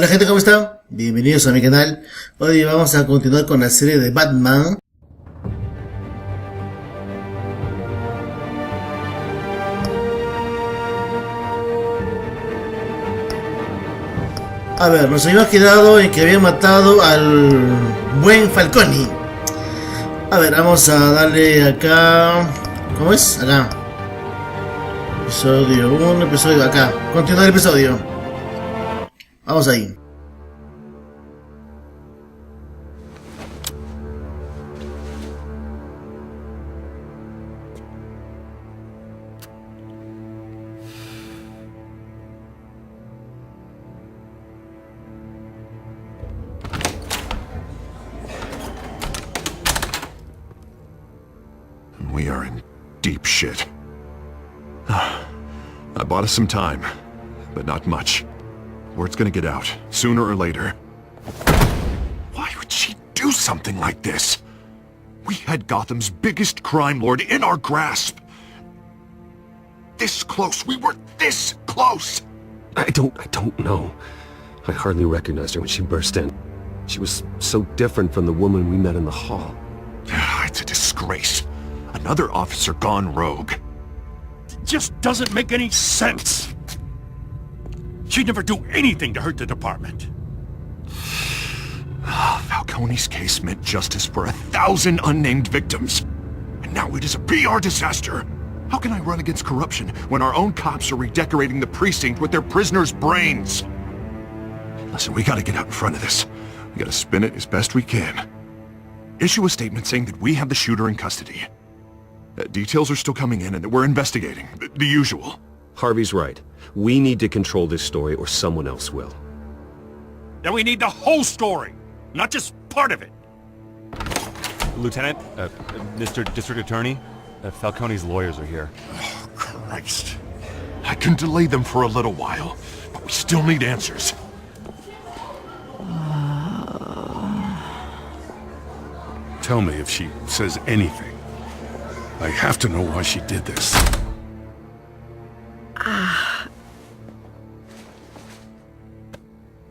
Hola gente, ¿cómo están? Bienvenidos a mi canal. Hoy vamos a continuar con la serie de Batman. A ver, nos habíamos quedado en que habían matado al buen Falcone. A ver, vamos a darle acá... ¿Cómo es? Acá. Episodio 1, episodio acá. Continuar el episodio. Vamos ahí. We are in deep shit. I bought us some time, but not much. Word's gonna get out, sooner or later. Why would she do something like this? We had Gotham's biggest crime lord in our grasp. This close, we were this close! I don't know. I hardly recognized her when she burst in. She was so different from the woman we met in the hall. It's a disgrace. Another officer gone rogue. It just doesn't make any sense. She'd never do anything to hurt the department. Falcone's case meant justice for 1,000 unnamed victims. And now it is a PR disaster. How can I run against corruption when our own cops are redecorating the precinct with their prisoners' brains? Listen, we gotta get out in front of this. We gotta spin it as best we can. Issue a statement saying that we have the shooter in custody. Details are still coming in and that we're investigating. The usual. Harvey's right. We need to control this story or someone else will. Then we need the whole story, not just part of it. Lieutenant, Mr. District Attorney, Falcone's lawyers are here. Oh, Christ. I can delay them for a little while, but we still need answers. Tell me if she says anything. I have to know why she did this.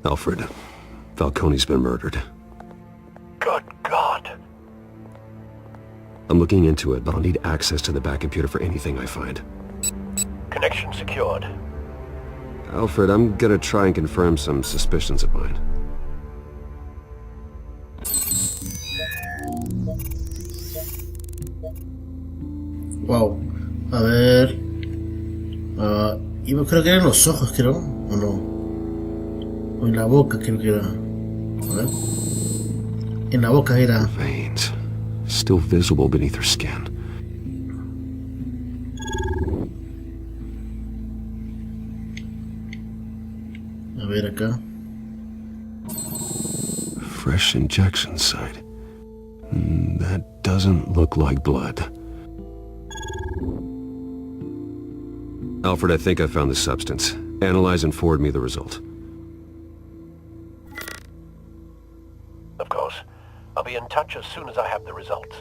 Alfred, Falcone's been murdered. Good God. I'm looking into it, but I'll need access to the back computer for anything I find. Connection secured. Alfred, I'm gonna try and confirm some suspicions of mine. Wow. A ver. Yo creo que eran los ojos, creo. ¿O no? O en la boca, creo que era. A ver. En la boca era. Veins. Still visible beneath her skin. A ver acá. Fresh injection site. That doesn't look like blood. Alfred, I think I found the substance. Analyze and forward me the result. Of course. I'll be in touch as soon as I have the results.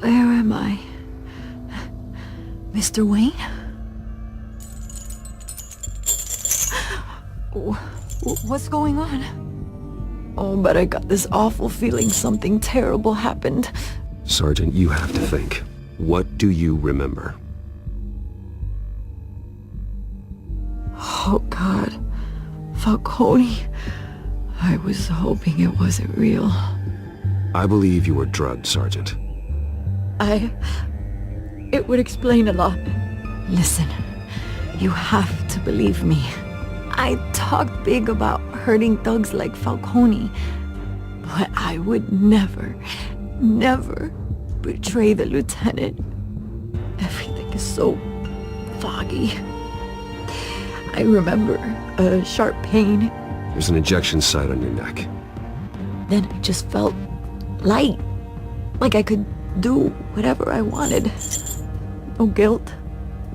Where am I? Mr. Wayne? What's going on? Oh, but I got this awful feeling something terrible happened. Sergeant, you have to think. What do you remember? Oh, God. Falcone. I was hoping it wasn't real. I believe you were drugged, Sergeant. It would explain a lot. Listen, you have to believe me. I talked big about hurting thugs like Falcone, but I would never betray the lieutenant. Everything is so foggy. I remember a sharp pain. There's an injection site on your neck. Then I just felt light, like I could do whatever I wanted. No guilt,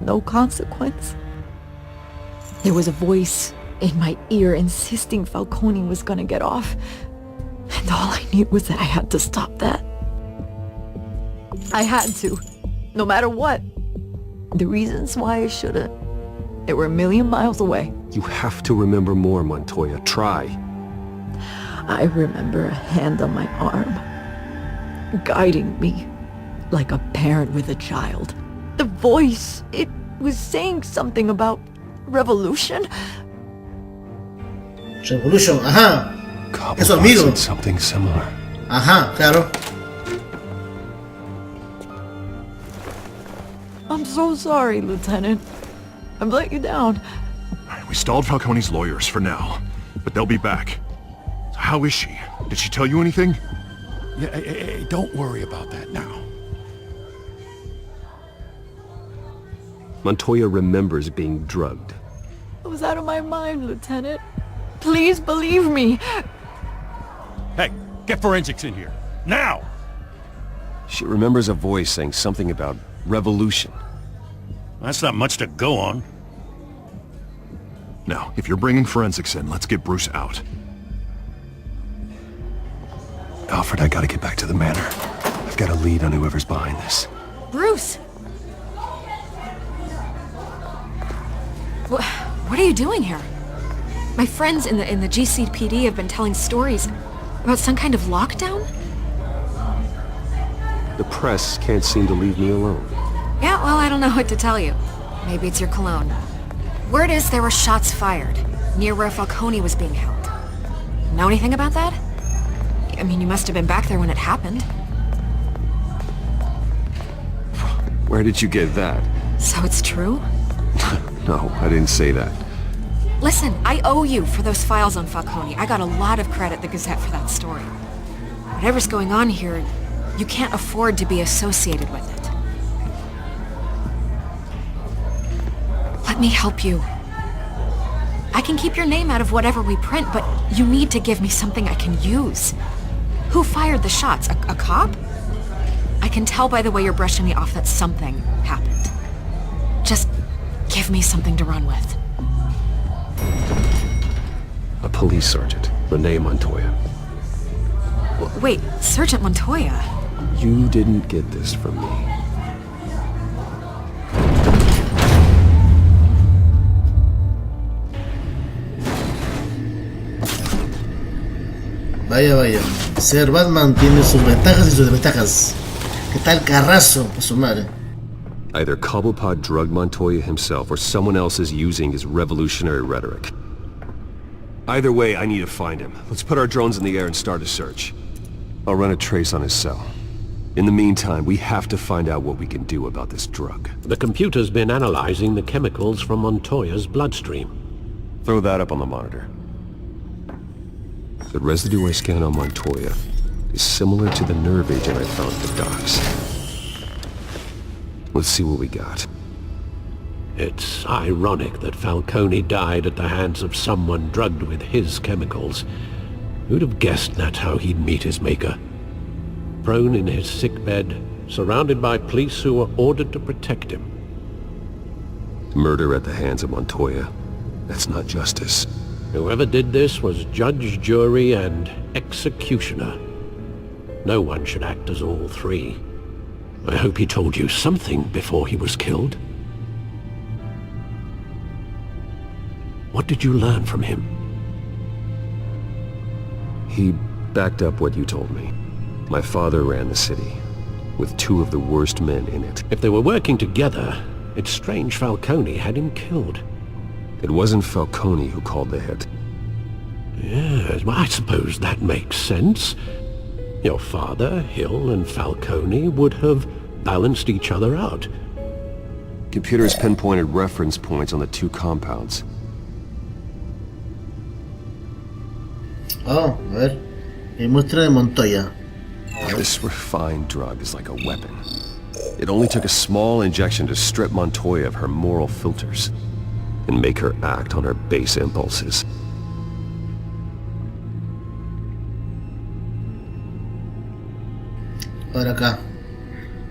no consequence. There was a voice in my ear insisting Falcone was gonna get off. And all I knew was that I had to stop that. I had to, no matter what. The reasons why I shouldn't, They were a million miles away. You have to remember more, Montoya. Try. I remember a hand on my arm, guiding me like a parent with a child. The voice, it was saying something about revolution. Revolution, ajá. Es su Cobblepot amigo. said something similar. Ajá, claro. I'm so sorry, Lieutenant. I've let you down. We stalled Falcone's lawyers for now, but they'll be back. So how is she? Did she tell you anything? Yeah, hey, don't worry about that now. Montoya remembers being drugged. I was out of my mind, Lieutenant. Please believe me. Hey, get forensics in here. Now! She remembers a voice saying something about revolution. That's not much to go on. Now, if you're bringing forensics in, let's get Bruce out. Alfred, I gotta get back to the manor. I've got a lead on whoever's behind this. Bruce! What are you doing here? My friends in the GCPD have been telling stories about some kind of lockdown? The press can't seem to leave me alone. Yeah, well, I don't know what to tell you. Maybe it's your cologne. Word is there were shots fired near where Falcone was being held. Know anything about that? I mean, you must have been back there when it happened. Where did you get that? So it's true? No, I didn't say that. Listen, I owe you for those files on Falcone. I got a lot of credit at the Gazette for that story. Whatever's going on here, you can't afford to be associated with it. Let me help you. I can keep your name out of whatever we print, but you need to give me something I can use. Who fired the shots? A cop? I can tell by the way you're brushing me off that something happened. Just give me something to run with. A police sergeant, Renee Montoya. Wait, Sergeant Montoya? You didn't get this from me. Vaya, vaya. Ser Batman tiene sus ventajas y sus desventajas. ¿Qué tal carrazo? A su madre. Either Cobblepot drugged Montoya himself or someone else is using his revolutionary rhetoric. Either way, I need to find him. Let's put our drones in the air and start a search. I'll run a trace on his cell. In the meantime, we have to find out what we can do about this drug. The computer's been analyzing the chemicals from Montoya's bloodstream. Throw that up on the monitor. The residue I scanned on Montoya is similar to the nerve agent I found at the docks. Let's see what we got. It's ironic that Falcone died at the hands of someone drugged with his chemicals. Who'd have guessed that's how he'd meet his maker? Prone in his sickbed, surrounded by police who were ordered to protect him. Murder at the hands of Montoya. That's not justice. Whoever did this was judge, jury, and executioner. No one should act as all three. I hope he told you something before he was killed. What did you learn from him? He backed up what you told me. My father ran the city, with two of the worst men in it. If they were working together, it's strange Falcone had him killed. It wasn't Falcone who called the hit. Yes, well, I suppose that makes sense. Your father, Hill, and Falcone would have balanced each other out. Computers pinpointed reference points on the two compounds. Oh, a ver. El muestra de Montoya. This refined drug is like a weapon. It only took a small injection to strip Montoya of her moral filters and make her act on her base impulses. Ahora acá.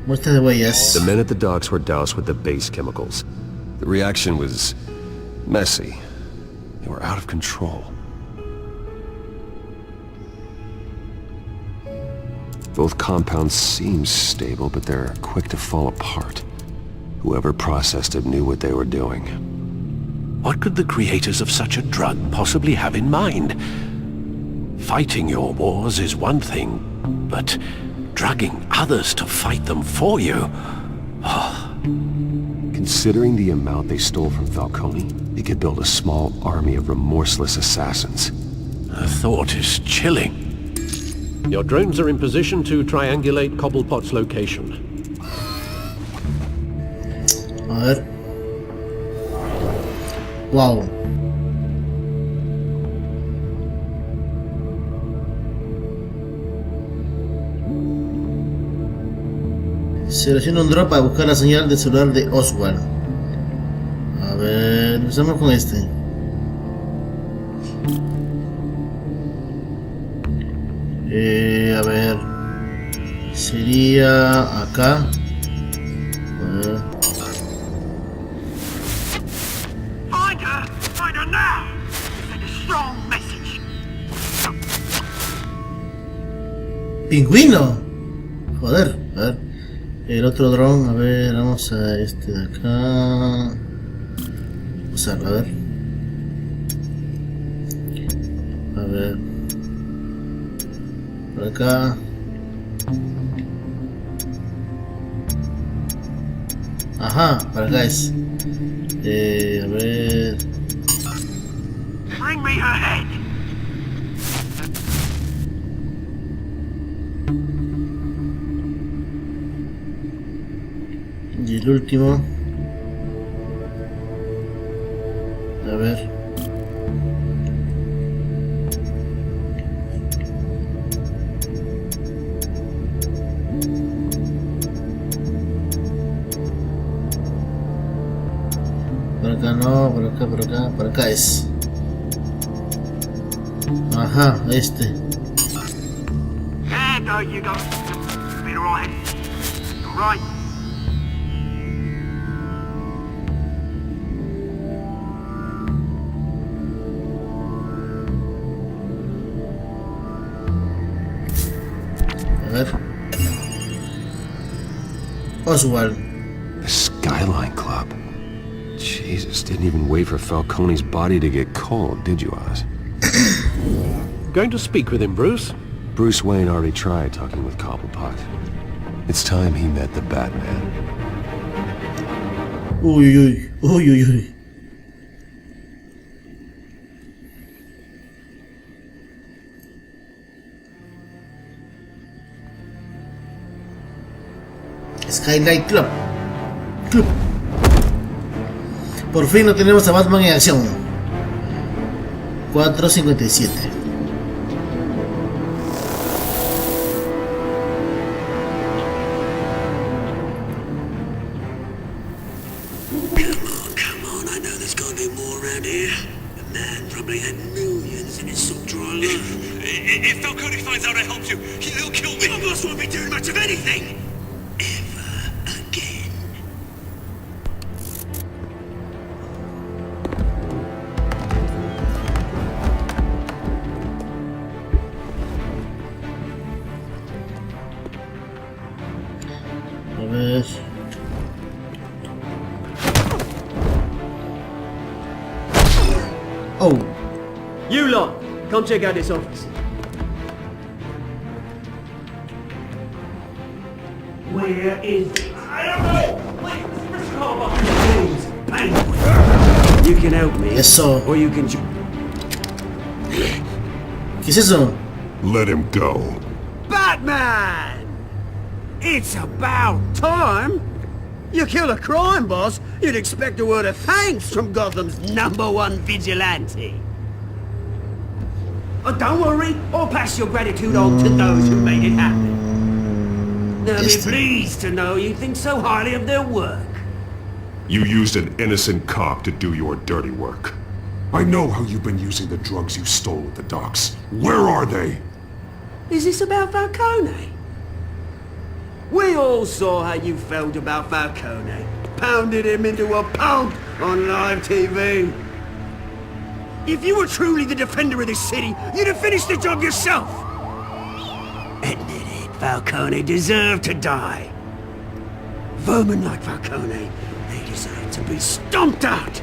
Muestra de huellas. The men at the docks were doused with the base chemicals. The reaction was messy. They were out of control. Both compounds seem stable, but they're quick to fall apart. Whoever processed it knew what they were doing. What could the creators of such a drug possibly have in mind? Fighting your wars is one thing, but drugging others to fight them for you? Considering the amount they stole from Falcone, they could build a small army of remorseless assassins. The thought is chilling. Your drones are in position to triangulate Cobblepot's location. A ver. Wow. Selecciona un drop para buscar la señal de celular de Oswald. A ver, empezamos con este. A ver, sería acá. A ver. Find her now. Send a strong message. Pingüino. Joder, a ver. El otro dron, a ver, vamos a este de acá. Usarlo, a ver. A ver. Por acá. Ajá, para acá es. A ver. Bring me her head. Y el último. A ver. Por acá no, por acá, por acá, por acá es. Ajá, este. There you go. Been alright. Alright. A ver. Oswald. The Skyline Club. Jesus, didn't even wait for Falcone's body to get cold, did you, Oz? Going to speak with him, Bruce? Bruce Wayne already tried talking with Cobblepot. It's time he met the Batman. Uy, uy, uy, uy, uy. Skylight Club. Por fin no tenemos a Batman en acción. 4:57. Come on, I know there's gotta be more around here. The man probably had millions in his sub-drawer alone. If Falcone finds out I helped you, he'll kill me. Your boss won't be doing much of anything. Ever again. A ver. Oh. You lot, come check out this office. Where is... I don't know! Wait, Mr. Harbour! Please, you can help me. Eso. Or you can... ¿Qué es eso? Let him go. Batman! It's about time! You kill a crime boss, you'd expect a word of thanks from Gotham's #1 vigilante. Oh, don't worry, I'll pass your gratitude on to those who made it happen. They'll be pleased to know you think so highly of their work. You used an innocent cop to do your dirty work. I know how you've been using the drugs you stole at the docks. Where are they? Is this about Falcone? We all saw how you felt about Falcone. Pounded him into a pulp on live TV. If you were truly the defender of this city, you'd have finished the job yourself. Admit it, Falcone deserved to die. Vermin like Falcone, they deserve to be stomped out.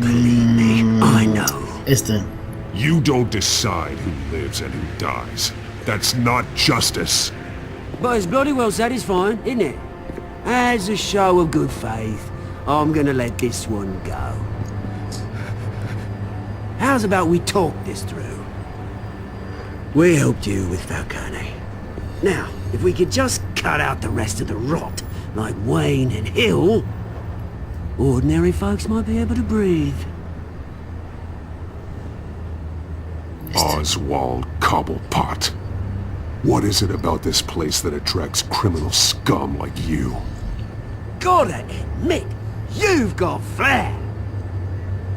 Believe me, I know. You don't decide who lives and who dies. That's not justice. But it's bloody well satisfying, isn't it? As a show of good faith, I'm gonna let this one go. How's about we talk this through? We helped you with Falcone. Now, if we could just cut out the rest of the rot, like Wayne and Hill, ordinary folks might be able to breathe. Oswald Cobblepot. What is it about this place that attracts criminal scum like you? Gotta admit, you've got flair.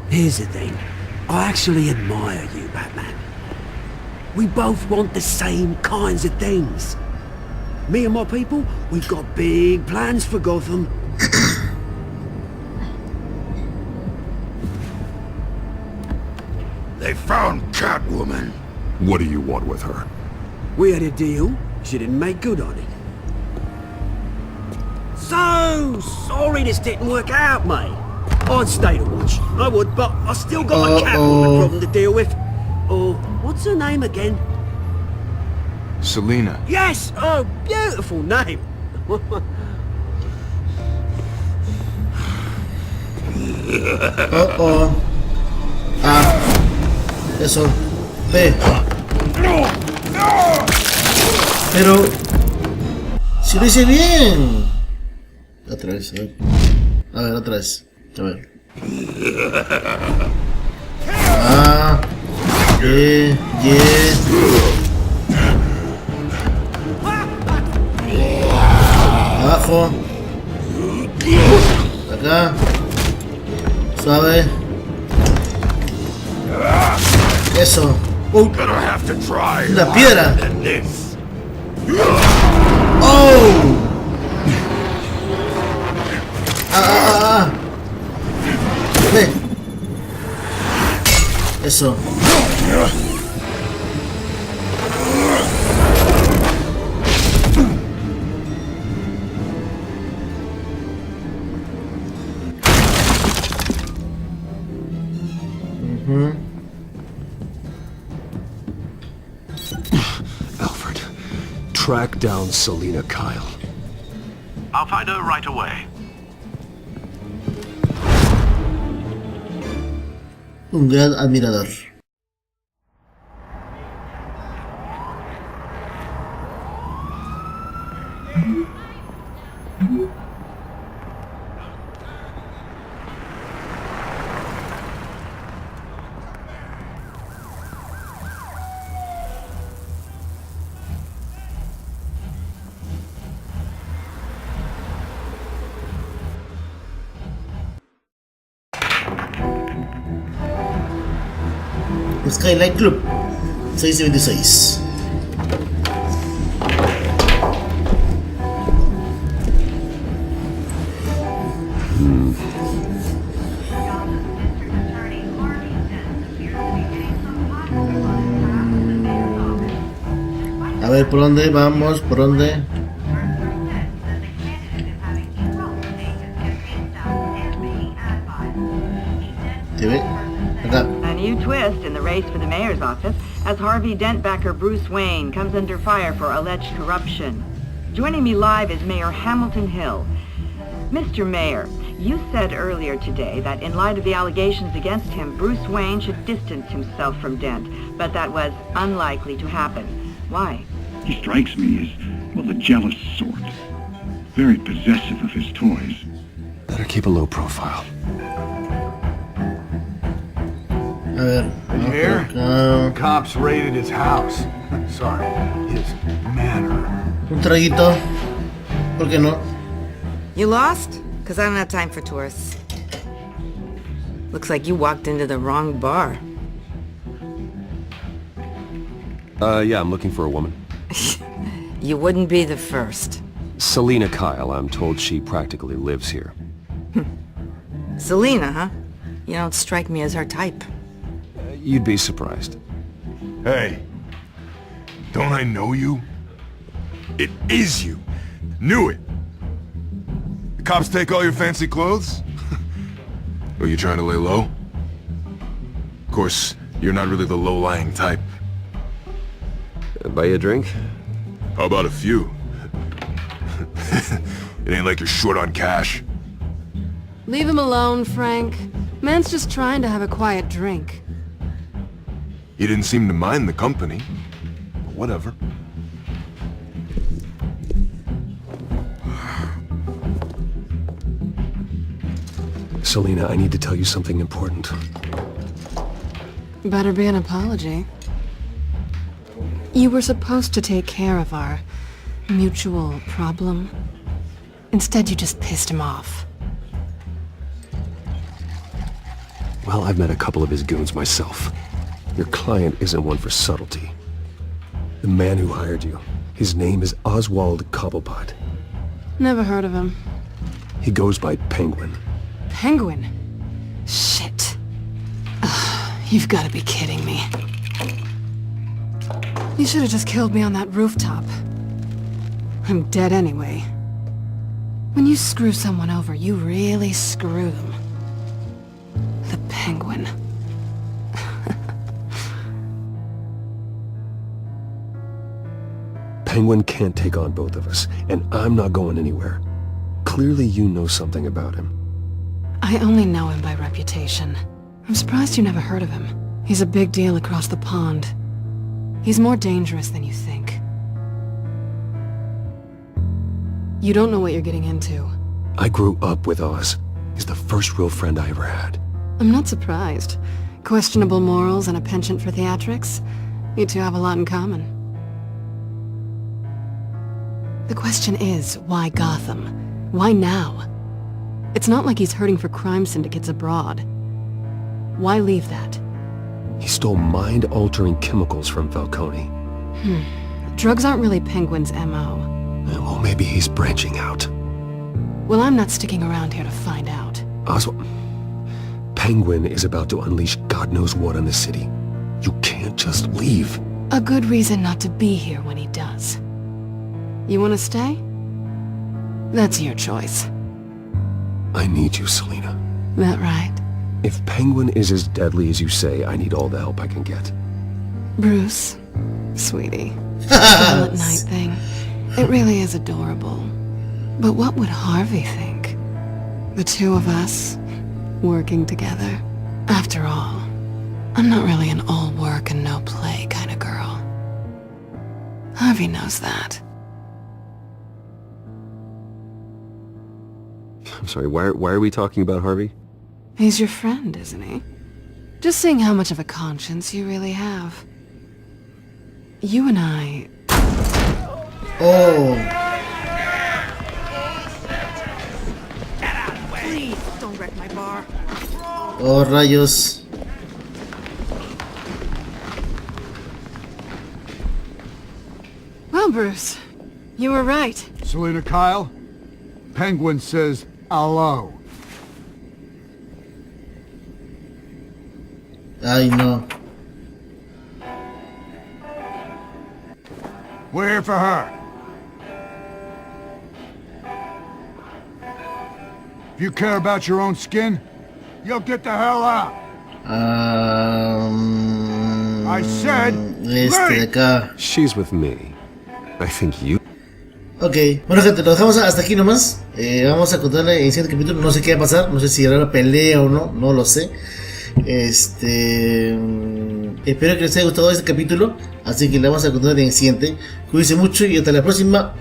Here's the thing. I actually admire you, Batman. We both want the same kinds of things. Me and my people, we've got big plans for Gotham. They found Catwoman. What do you want with her? We had a deal. She didn't make good on it. So sorry this didn't work out, mate. I'd stay to watch. I would, but I still got a Catwoman problem to deal with. Oh, what's her name again? Selina. Yes! Oh, beautiful name. Eso. Ve. Pero... si lo hice bien. Otra vez, a ver. A ver, otra vez. A ver. Abajo. Acá. Suave. Eso. Una piedra. Oh. Ve. Eso. Alfred, track down Selina Kyle. I'll find her right away. Un gran admirador. Skyline Club 626. A ver, ¿por dónde vamos? ¿Por dónde? ¿Te ve? Acá. A new twist in the race for the mayor's office as Harvey Dent backer Bruce Wayne comes under fire for alleged corruption. Joining me live is Mayor Hamilton Hill. Mr. Mayor, you said earlier today that in light of the allegations against him, Bruce Wayne should distance himself from Dent, but that was unlikely to happen. Why? He strikes me as, well, the jealous sort. Very possessive of his toys. Better keep a low profile. A ver. Did you hear? Cops raided his house. Sorry, his manor. Un traguito. ¿Por qué no? You lost? Because I don't have time for tourists. Looks like you walked into the wrong bar. Yeah, I'm looking for a woman. You wouldn't be the first. Selina Kyle, I'm told she practically lives here. Selina, huh? You don't strike me as her type. You'd be surprised. Hey, don't I know you? It is you. Knew it. The cops take all your fancy clothes? Are you trying to lay low? Of course, you're not really the low-lying type. Buy you a drink? How about a few? It ain't like you're short on cash. Leave him alone, Frank. Man's just trying to have a quiet drink. He didn't seem to mind the company. But whatever. Selina, I need to tell you something important. Better be an apology. You were supposed to take care of our mutual problem. Instead, you just pissed him off. Well, I've met a couple of his goons myself. Your client isn't one for subtlety. The man who hired you, his name is Oswald Cobblepot. Never heard of him. He goes by Penguin. Penguin? Shit. Ugh, you've got to be kidding me. You should have just killed me on that rooftop. I'm dead anyway. When you screw someone over, you really screw them. The Penguin. Penguin can't take on both of us, and I'm not going anywhere. Clearly you know something about him. I only know him by reputation. I'm surprised you never heard of him. He's a big deal across the pond. He's more dangerous than you think. You don't know what you're getting into. I grew up with Oz. He's the first real friend I ever had. I'm not surprised. Questionable morals and a penchant for theatrics. You two have a lot in common. The question is, why Gotham? Why now? It's not like he's hurting for crime syndicates abroad. Why leave that? He stole mind-altering chemicals from Falcone. Drugs aren't really Penguin's M.O. Well, maybe he's branching out. Well, I'm not sticking around here to find out. Oswald, Penguin is about to unleash God knows what on the city. You can't just leave. A good reason not to be here when he does. You want to stay? That's your choice. I need you, Selina. That right? If Penguin is as deadly as you say, I need all the help I can get. Bruce, sweetie, the Silent Night thing, it really is adorable. But what would Harvey think? The two of us, working together. After all, I'm not really an all work and no play kind of girl. Harvey knows that. I'm sorry, why are we talking about Harvey? He's your friend, isn't he? Just seeing how much of a conscience you really have. You and I... Oh. Please, don't wreck my bar. Oh, rayos. Well, Bruce, you were right. Selina Kyle, Penguin says hello. Ay, no. We're here for her. If you care about your own skin, you'll get the hell out. I said, de acá. She's with me. I think you... Ok, bueno gente, lo dejamos hasta aquí nomás. Vamos a contarle en el siguiente capítulo. No sé qué va a pasar, no sé si habrá una pelea o no, no lo sé. Espero que les haya gustado este capítulo. Así que le vamos a contar en el siguiente. Cuídense mucho y hasta la próxima.